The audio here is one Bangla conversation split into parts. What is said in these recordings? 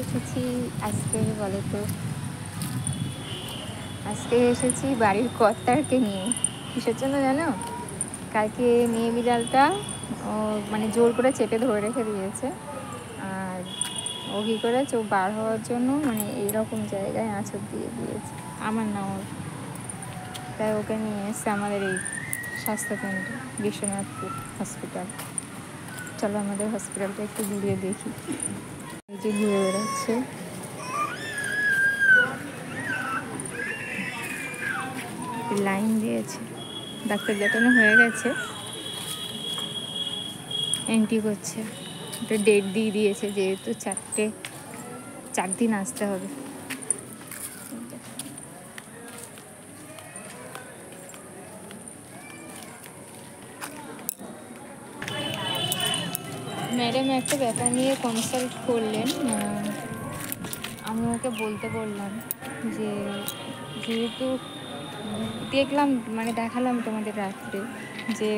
এসেছি আজকে বলো তো, আজকে এসেছি বাড়ির কর্তারকে নিয়ে। কিসের জন্য জানো? কালকে মেয়ে বিড়ালটা ও মানে জোর করে চেপে ধরে রেখে দিয়েছে, আর ও কী করে চোখ বার হওয়ার জন্য মানে এইরকম জায়গায় আঁচড় দিয়ে দিয়েছে, আমার না ওর। তাই ওকে নিয়ে এসছে আমাদের এই স্বাস্থ্যকেন্দ্র, বিশ্বনাথপুর হসপিটাল। চলো আমাদের হসপিটালটা একটু ঘুরিয়ে দেখি। এই যে ঘুরে বেড়াচ্ছে, লাইন দিয়েছে, ডাক্তার দেখানো হয়ে গেছে, এন্ট্রি করছে। একটা ডেট দিয়ে দিয়েছে, যেহেতু 4 দিন আসতে হবে। ম্যাডাম একটা ব্যাপার নিয়ে কনসাল্ট করলেন। আমি ওকে বলতে বললাম যে যেহেতু দেখলাম মানে দেখালাম তোমাদের রাত্রে যে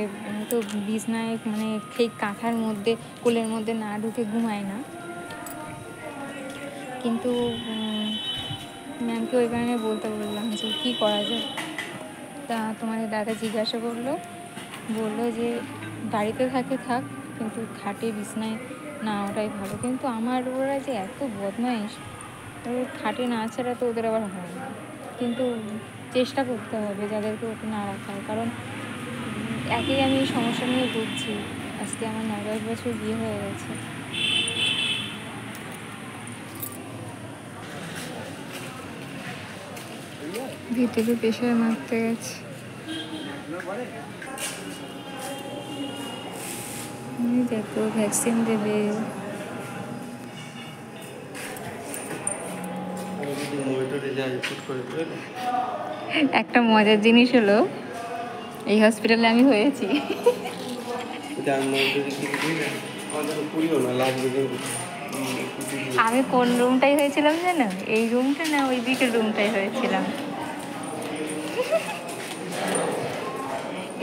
তো বিছনায় মানে ঠিক কাঁথার মধ্যে কোলের মধ্যে না ঢুকে ঘুমায় না, কিন্তু ম্যামকে ওই কারণে বলতে বললাম যে কী করা যায়। তা তোমাদের দাদা জিজ্ঞাসা বললো যে বাড়িতে থাক, কিন্তু খাটে বিছনায় না ওটাই ভালো। কিন্তু আমার ওরা যে এত বদমাইশ, খাটে না ছাড়া তো ওদের আবার হয় না। কিন্তু চেষ্টা করতে হবে যাদেরকে ওকে না রাখার, কারণ একেই আমি এই সমস্যা নিয়ে ভুগছি। আজকে আমার 9-10 বছর বিয়ে হয়ে গেছে। ভিতরে পেশায় মারতে গেছে। দেখো ভ্যাকসিন দেবে। একটা মজার জিনিস হলো, এই হসপিটালে আমি হয়েছি। আমি কোন রুমটাই হয়েছিলাম জানো? এই রুমটা না, ওই দিকের রুমটাই হয়েছিলাম।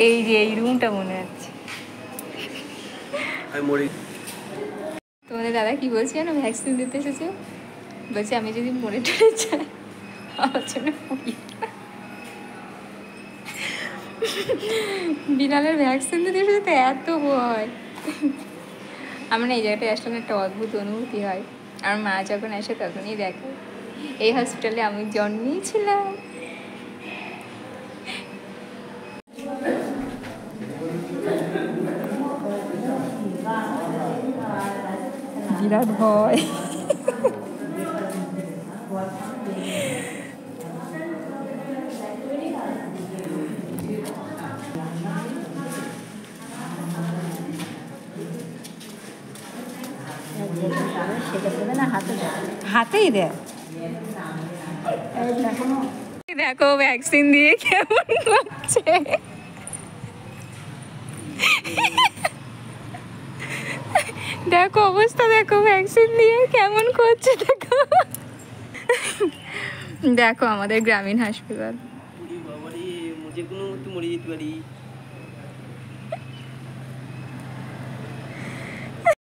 এই যে এই রুমটা মনে আছে। তোমাদের দাদা কি বলছে জানো? ভ্যাকসিন দিতে এসেছে, বলছে আমি যদি মরে টরে যাই আমার জন্য বিড়ালের ভ্যাকসিন দিতে এসেছে তো এত ভয়। আমার এই জায়গাটায় আসলে একটা অদ্ভুত অনুভূতি হয়। আমার মা যখন আসে তখনই দেখে এই হসপিটালে আমি জন্মেছিলাম। বিরাট ভয়। হাতেই দেয়। দেখো ভ্যাকসিন দিয়ে কেমন করছে। দেখো অবস্থা, দেখো ভ্যাকসিন দিয়ে কেমন করছে। দেখো দেখো আমাদের গ্রামীণ হাসপাতাল।